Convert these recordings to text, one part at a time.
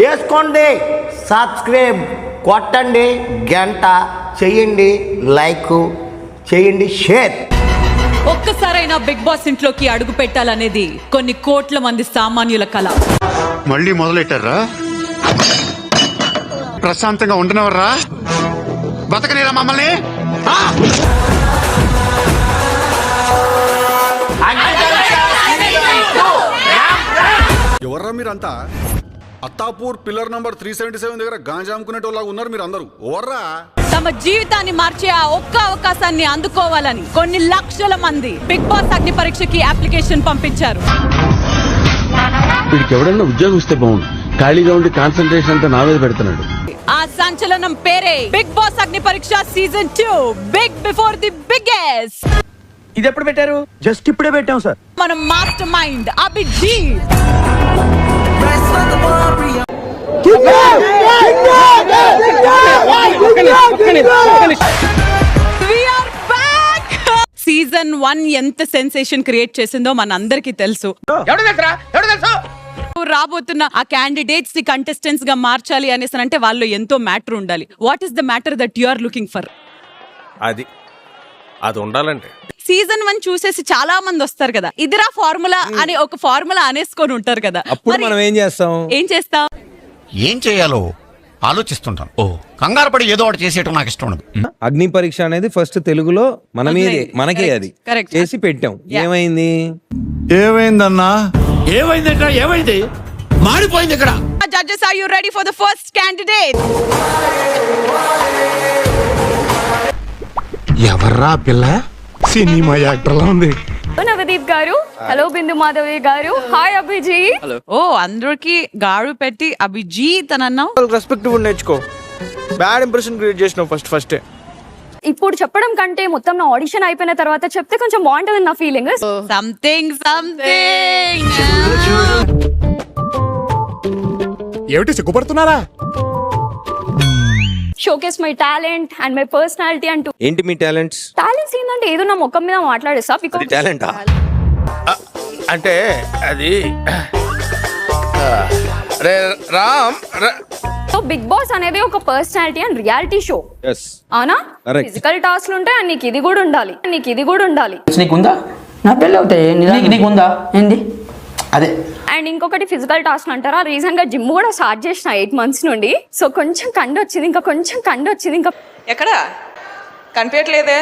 వేసుకోండి, సబ్స్క్రైబ్ కొట్టండి, గంట చేయండి, లైక్ చేయండి, షేర్. ఒక్కసారైనా బిగ్ బాస్ ఇంట్లోకి అడుగు పెట్టాలనేది కొన్ని కోట్ల మంది సామాన్యుల కళ. మళ్ళీ మొదలెట్టారా? ప్రశాంతంగా ఉండనవర్రా? బతకనేరా మమ్మల్ని? ఎవర్రా మీరంతా? అత్తాపూర్ పిల్లర్ నంబర్ 377 దగ్గర గాంజా అమ్ముకునేటోళ్ళగా ఉన్నారు మీరు అందరూ. ఎవర్రా? తమ జీవితాన్ని మార్చే ఆ ఒక్క అవకాశాన్ని అందుకోవాలని కొన్ని లక్షల మంది బిగ్ బాస్ అగ్ని పరీక్షకి అప్లికేషన్ పంపించారు. వీడికి ఎవడన్నా ఉద్యోగం ఇస్తే బాగుండు, ఖాళీగా ఉండి కాన్సన్ట్రేషన్ అంతా నా మీద పెడుతున్నాడు. ఆ సంచలనం పేరే big boss Agni Pariksha season 2 big before the biggest. ఇది ఎప్పుడు పెట్టారు? జస్ట్ ఇప్పుడే పెట్టాం సార్. మన మాస్టర్ మైండ్ అభిజీత్ సీజన్ 1 ఎంత సెన్సేషన్ క్రియేట్ చేసిందో మనందరికీ తెలుసు. రాబోతున్న ఆ క్యాండిడేట్స్ ని కంటెస్టెంట్స్ గా మార్చాలి అనేసి అంటే వాళ్ళు ఎంతో మ్యాటర్ ఉండాలి. What is the matter that you are looking for? అది ఉండాలంటే సీజన్ 1 చూసేసి చాలా మంది వస్తారు కదా, ఇదిరా ఫార్ములా అని ఒక ఫార్ములా అనేసుకొని ఉంటారు కదా. అప్పుడు మనం ఏం చేస్తాం? ఏం చేయాలో ఆలోచిస్తుంటాను. కంగారు పడి ఏదో ఒకటి చేసేయటం నాకు ఇష్టం ఉండదు. అగ్ని పరీక్ష అనేది ఫస్ట్ తెలుగులో మన మీదే మనకే అది Correct. చేసి పెట్టాం. ఏమైంది? ఏమైందన్నా? ఏమైంది? మాడిపోయింది ఇక్కడ. Judges, are you ready for the first candidate? ఎవర్రా పిల్ల? సినిమా యాక్టర్లా ఉంది. నవదీప్ గారు, హలో బిందు మాధవి గారు, హాయ్ అభిజీత్. ఓ అందరికి గాడు పెట్టి అభిజీత్ అని అన్నావు. రెస్పెక్ట్ నేర్చుకో. బ్యాడ్ ఇంప్రెషన్ క్రియేట్ చేసినావు ఫస్ట్. ఇప్పుడు చెప్పడం కంటే మొత్తం నా ఆడిషన్ అయిపోయిన తర్వాత చెప్తే కొంచెం బాగుంటుంది నా ఫీలింగ్. సంథింగ్ ఏమిటి సిగ్గుపడుతున్నారా? Showcase my talent and my personality అంటూ. ఏంటి మీ టాలెంట్స్? టాలెంట్స్ ఏంటంటే ఏదో నా ముఖం మీద మాట్లాడేస్తా. టాలెంటా? అంటే అది బిగ్ బాస్ అనేది ఒక పర్సనాలిటీ అండ్ రియాలిటీ షో. అవునా? Correct. ఫిజికల్ టాస్క్లు ఉంటాయి అండ్ నీకు ఇది కూడా ఉండాలి. నీకుందా? నా పెళ్ళి అవుతాయి నీకుందా ఏంది అదే. అండ్ ఇంకొకటి ఫిజికల్ టాస్క్ అంటారా, రీసెంట్ గా జిమ్ కూడా స్టార్ట్ చేసిన 8 months నుండి. సో కొంచెం కండ వచ్చింది ఇంకా ఎక్కడ కనిపించట్లేదు.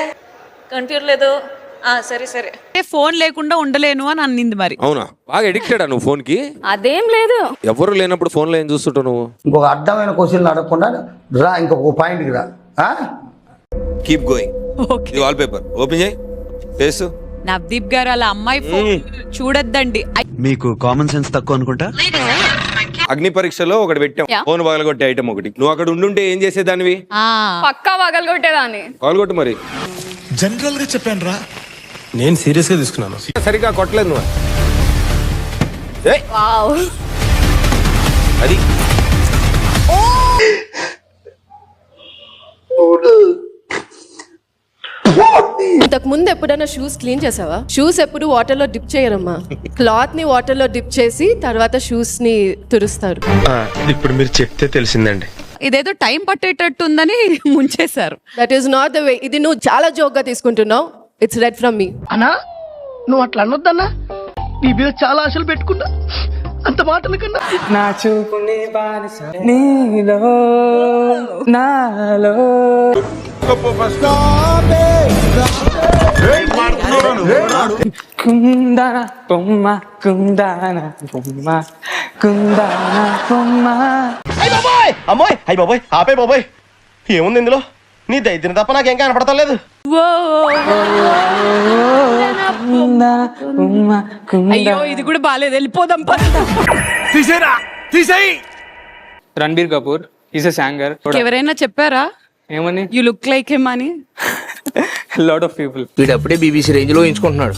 సరే ఫోన్ లేకుండా ఉండలేను అని అన్నింది మరి. అవునా? బాగా ఎడిక్టెడా నువ్వు ఫోన్ కి? అదేం లేదు. ఎవరు లేనప్పుడు ఫోన్ లో ఏం చూస్తుంటావు నువ్వు? ఇంకొక అర్థమైన క్వశ్చన్ అడగకుండా రా, ఇంకొక పాయింట్కి రా. Keep going. ఇది వాల్ పేపర్ ఓపెన్ చేయి. ఫేస్ నవదీప్ గారు అలా అమ్మాయి ఫోన్ చూడొద్దండి. మీకు కామన్ సెన్స్ తక్కువ అనుకుంటా. అగ్ని పరీక్షలో ఒకటి పెట్టాం, ఫోన్ పగలగొట్టే ఐటమ్ ఒకటి. నువ్వు అక్కడ ఉండుంటే ఏం చేసేదానివి? పక్కా పగలగొట్టేదాన్ని. పగలగొట్టు మరి. జనరల్ గా చెప్పాను రా. నేను సీరియస్ గా తీసుకున్నాను. సరిగా కొట్టలేదు నువ్వు. వావ్. అది ఇంతకు ముందు ఎప్పుడైనా షూస్ క్లీన్ చేసావా? షూస్ ఎప్పుడు వాటర్ లో డిప్ చేయరమ్మా. క్లాత్ ని వాటర్ లో డిప్ చేసి తర్వాత షూస్ ని తురుస్తారు. ఇప్పుడు మీరు చెప్తే తెలిసిందండి. ఇదేదో టైం పట్టేటట్టు ఉందని ముంచేశారు. That is not the way. ఇది నువ్వు చాలా జోక్ గా తీసుకుంటున్నావు. It's red from me. అన్నా నువ్వు అట్లా అనొద్దన్నా, నీ మీద చాలా ఆశలు పెట్టుకున్నా. అంత మాటల కన్నా నా చూపుని బానిస నీలో నాలో. కుందన బొమ్మ కుందన బొమ్మ కుందన బొమ్మ. అమ్మాయి అయ్యి బాబోయ్, ఆపే బాబోయ్. ఏముంది ఇందులో? నీ దైద్యం తప్ప నాకేం కనపడతలేదు. అయ్యో ఇది కూడా బాలేదు, వెళ్ళిపోదాం. Ranbir Kapoor is a singer. ఎవరైనా చెప్పారా ఏమని? యు లుక్ లైక్ హిమ్ అని? Lot of people. వీడు అప్పుడే బీబీసీ రేంజ్ లో ఎంచుకుంటున్నాడు.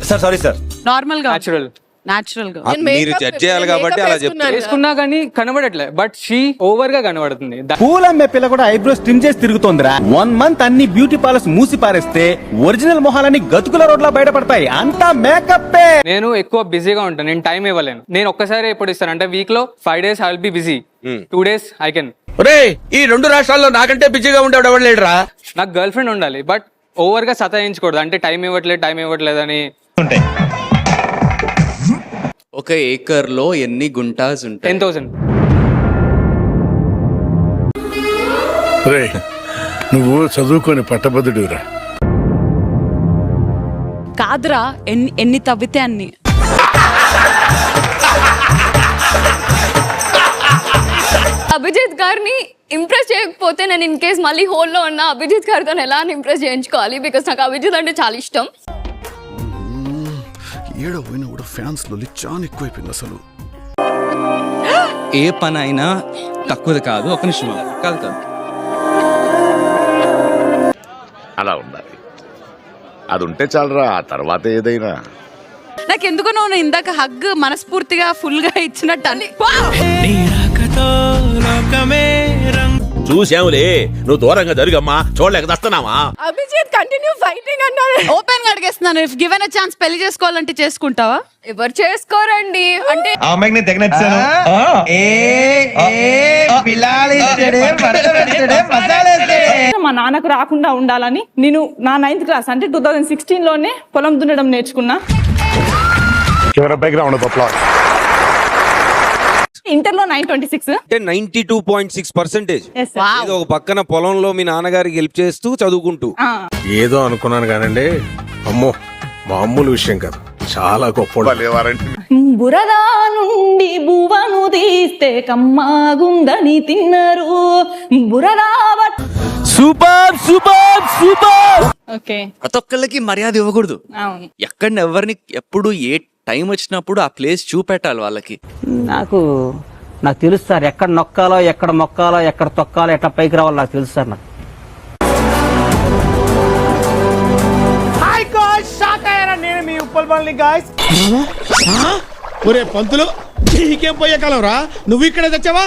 Sir sorry sir. నార్మల్ గా న్యాచురల్ నాచురల్ గా మీరు జడ్జ్ చేయాలి కాబట్టి అలా చెప్తారు. వేసుకున్నా కానీ కనబడట్లే, బట్ షీ ఓవర్ గా కనబడుతుంది. పూల్ అమ్మే పిల్ల కూడా ఐబ్రోస్ ట్రిమ్ చేసి తిరుగుతోందిరా. 1 month అన్ని బ్యూటీ పార్లర్స్ మూసి పారేస్తే ఒరిజినల్ మొహాలన్నీ గతుకుల రోడ్ల బయటపడతాయి. అంతా మేకప్. నేను ఎక్కువ బిజీగా ఉంటాను, నేను టైం ఇవ్వలేను. నేను ఒక్కసారి ఎప్పుడు ఇస్తాను అంటే వీక్ లో 5 days I will be busy, 2 days I can. ఈ 2 రాష్ట్రాల్లో నాకంటే బిజీగా ఉండేవాడు ఎవడు లేడురా. నాకు గర్ల్ ఫ్రెండ్ ఉండాలి, బట్ ఓవర్ గా సతాయించకూడదు. అంటే టైం ఇవ్వట్లేదు అని. ఒక ఏకర్ లో ఎన్ని గుంటాస్ ఉంటాయి? 10,000. నువ్వు చదువుకొని పట్టభద్రుడిరా. కాదురా, ఎన్ని తవ్వితే అన్ని. అభిజిత్ గారిని ఇంప్రెస్ చేయకపోతే నేను ఇన్ కేస్ మళ్ళీ హోల్లో ఉన్న అభిజిత్ గారితో ఎలా ఇంప్రెస్ చేయించుకోవాలి? బికాస్ నాకు అభిజిత్ అంటే చాలా ఇష్టం. ఏడో పోయినా కూడా ఫ్యాన్స్ లో చాలా ఎక్కువైపోయింది అసలు. ఏ పని అయినా తక్కువది కాదు. ఒక నిమిషం కాదు. అలా ఉండాలి, అది ఉంటే చాలరా. ఆ తర్వాత ఏదైనా. నాకెందుకో నువ్వు ఇందాక హగ్ మనస్ఫూర్తిగా ఫుల్ గా ఇచ్చినట్టు అని. చూసావులే, నువ్వు దూరంగా జరుగమ్మా, చూడలేక దస్తున్నావా. అభిజిత్ కంటిన్యూ ఫైటింగ్ అన్నారు. ఓపెన్ గా అడిగేస్తున్నాను, ఇఫ్ గివెన్ అ ఛాన్స్ పెళ్లి చేసుకోవాలంటే చేసుకుంటావా? ఎవరు చేసుకోరండి. అంటే మా నాన్నకు రాకుండా ఉండాలని నేను నా 9th క్లాస్ అంటే 2016 లోనే పొలం దున్నడం నేర్చుకున్నా. ఇంటర్లో 926. అంటే 92.6%. ఏదో ఒక పక్కన పొలంలో మీ నాన్నగారికి హెల్ప్ చేస్తూ చదువుకుంటూ. ఏదో అనుకున్నాను కానండి, అమ్మో మామూలు విషయం కాదు, చాలా గొప్ప. బురదా నుండి బువ్వను తీస్తే కమ్మాగుందని తిన్నారు. బురదా సూపర్ సూపర్ సూపర్. ఓకే, ప్రతి ఒక్కళ్ళకి మర్యాద ఇవ్వకూడదు. ఎక్కడ ఎవరిని ఎప్పుడు ఏ టైం వచ్చినప్పుడు ఆ ప్లేస్ చూపెట్టాలి వాళ్ళకి. నాకు తెలుసు సార్, ఎక్కడ నొక్కాలో, ఎక్కడ మొక్కాలో, ఎక్కడ తొక్కాలో, ఎట్లా పైకి రావాలో నాకు తెలుసు సార్. నాకు నేను మీ ఉప్పల్ బాల్ని గాయ్స్. ఒరే పంతులు, నీకేం పోయే కాలం రా, నువ్వు ఇక్కడే తెచ్చావా?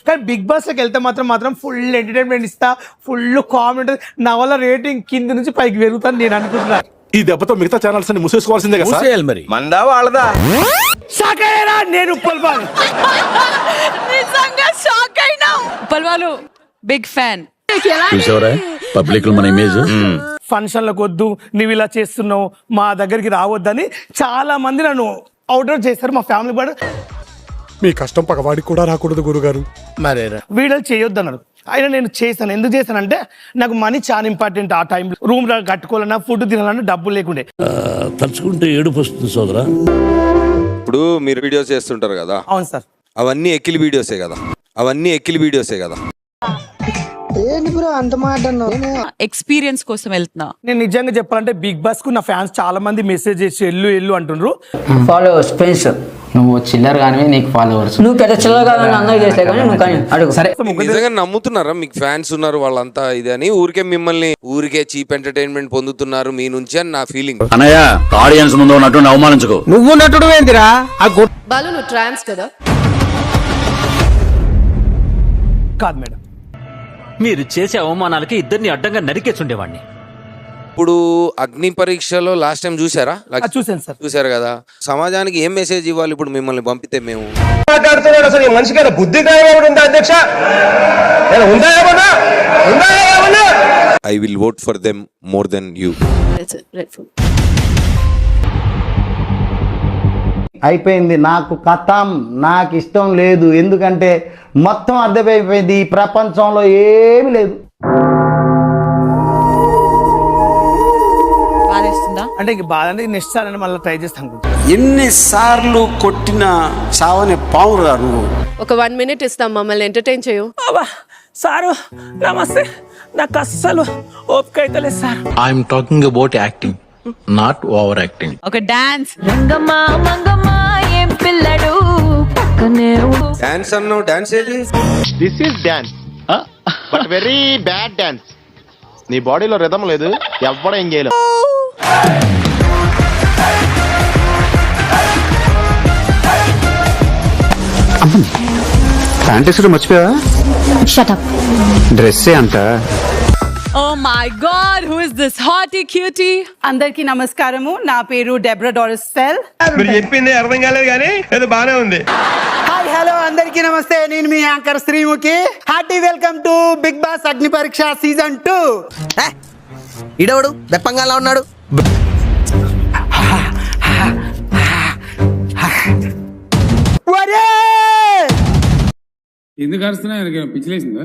కానీ బిగ్ బాస్ లోకి వెళ్తే మాత్రం ఫుల్ ఎంటర్టైన్మెంట్ ఇస్తా, ఫుల్ కామెడీ ఉంటుంది. నా వల్ల రేటింగ్ కింద నుంచి పైకి పెరుగుతాను నేను అనుకుంటున్నాను. ఈ దెబ్బతో మిగతా ఛానల్స్ అన్ని మూసేసుకోవాల్సిందే కదా. మరి మందా వాళ్ళదా? షాక్ అయ్యారా? నేను ఉప్పల్ బాల్ నిజంగా షాక్ అయినా. ఉప్పల్ వాళ్ళు బిగ్ ఫ్యాన్. పబ్లిక్ లో మన ఇమేజ్. ఫంక్షన్లకు వద్దు, నువ్వు ఇలా చేస్తున్నావు, మా దగ్గరికి రావద్దని చాలా మంది నన్ను అవుట్డోర్ చేశారు. మా ఫ్యామిలీ కూడా మీ కష్టం పగవాడికి కూడా రాకూడదు గురుగారు. మరేరా వీడియోలు చేయొద్దు అన్నారు. అయినా నేను చేశాను. ఎందుకు చేశానంటే నాకు మనీ చాలా ఇంపార్టెంట్. ఆ టైంలో రూమ్ కట్టుకోవాలన్నా, ఫుడ్ తినాలన్నా డబ్బులు లేకుండే. తలుచుకుంటే ఏడుపు వస్తుంది సోదరా. ఇప్పుడు మీరు వీడియోస్ చేస్తుంటారు కదా. అవును సార్. అవన్నీ ఎక్కిలి వీడియోసే కదా. ఎక్స్పీరియన్స్ కోసం వెళ్తున్నా. నేను నిజంగా చెప్పాలంటే బిగ్ బాస్ కు నా ఫ్యాన్స్ చాలా మంది మెసేజ్ చేసి ఎల్లు అంటుండ్రు. ఫాలోవర్స్ ఫ్రెండ్స్, నువ్వు చిల్లర్ కానీ నీకు ఫాలోవర్స్, నువ్వు పెద్ద చిల్లర్ కాదని అందరూ చేసే కానీ నువ్వు కానీ అడుగు. సరే, నిజంగా నమ్ముతున్నారా మీకు ఫ్యాన్స్ ఉన్నారు వాళ్ళంతా ఇది అని? మిమ్మల్ని ఊరికే చీప్ ఎంటర్టైన్మెంట్ పొందుతున్నారు మీ నుంచి అని నా ఫీలింగ్. అనయ్య, ఆడియన్స్ ముందు ఉన్నట్టు అవమానించుకో. నువ్వు నటుడు ఏందిరా? బాలు, నువ్వు ట్రాన్స్ కదా? కాదు మేడం, మీరు చేసే అవమానాలకి ఇద్దరిని అడ్డంగా నరికేస్తుండేవాడిని. ఇప్పుడు అగ్ని పరీక్షలో లాస్ట్ టైం చూసారా? చూసాను సార్. చూసారు కదా. సమాజానికి ఏం మెసేజ్ ఇవ్వాలి ఇప్పుడు మిమ్మల్ని పంపితే? మేము మనిషికి బుద్ధి అధ్యక్ష, I will vote for them more than you. అయిపోయింది. నాకు కథం, నాకు ఇష్టం లేదు. ఎందుకంటే మొత్తం అర్థమైపోయింది, ఈ ప్రపంచంలో ఏమీ లేదు. అంటే ఇంక బాధ అంటే నెక్స్ట్ సార్ అని మళ్ళీ ట్రై చేస్తాను. ఎన్నిసార్లు కొట్టిన చావని పావురా నువ్వు. ఒక 1 minute ఇస్తాం, మమ్మల్ని ఎంటర్టైన్ చేయు. సారు నమస్తే, నాకు అస్సలు ఓపిక అయితే లేదు sir. I'm talking about acting, not over acting. ఒక డాన్స్. డాన్స్ అన్నావు, డాన్స్ ఏది? This is dance, but very bad dance. నీ బాడీలో రిథం లేదు, ఎవ్వడం ఏం చేయలేదు. ఫ్యాంటసీలో మర్చిపోయావా? డ్రెస్సే అంత. Oh my God, who is this hottie cutie? అందరికి నమస్కారము. నా పేరు డెబ్రా డారిస్ ఫెల్. మీరు చెప్పింది అర్థం కాలేదు కానీ అది బానే ఉంది. హాయ్ హలో అందరికీ నమస్తే, నేను మీ anchor Sreemukhi. Hearty welcome to Bigg boss Agni Pariksha season 2. ఇడవడు దెప్పంగాలా ఉన్నాడు. ఎందుకు అరుస్తున్నా? పిచ్చిలేసిందా?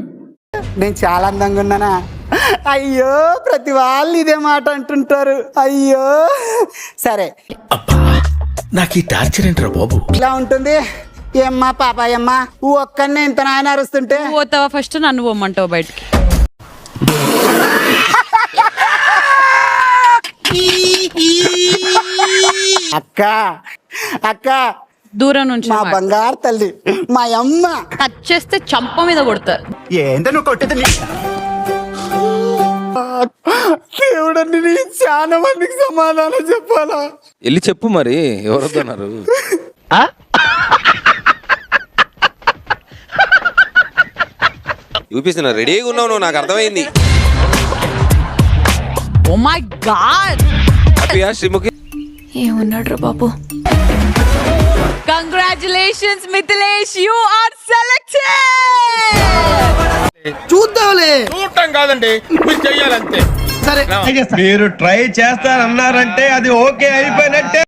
నేను చాలా అందంగా ఉన్నానా? అయ్యో, ప్రతి వాళ్ళు ఇదే మాట అంటుంటారు. అయ్యో సరే, నాకు ఈ టార్చర్ ఏంట్రా బాబు? ఇలా ఉంటుంది. ఏమ్మా పాపాయమ్మా, ఒక్కనే ఇంత నాయన అరుస్తుంటే పోతావా ఫస్ట్, నన్ను పోమంటావు బయటికి. అక్క అక్క దూరం నుంచి మా బంగారు తల్లి, మా అమ్మ. టచ్ చేస్తే చంప మీద కొడతారు. ఏంటో నువ్వు కొట్టేది? దేవుడండి, నేను చాలా మందికి సమాధానం చెప్పాలా? వెళ్ళి చెప్పు మరి, ఎవరొద్దన్నారు? చూపిస్తున్నా, రెడీగా ఉన్నావు నువ్వు, నాకు అర్థమైంది. ఓ మై గాడ్, హ్యాపీయా శ్రీముఖి? ఏమన్నాడు రా బాబు? Congratulations Mithilesh, you are selected. చూద్దాంలే. చూడటం కాదండి, మీరు చెయ్యాలంతే. సరే, మీరు ట్రై చేస్తారన్నారంటే అది ఓకే అయిపోయినట్టే.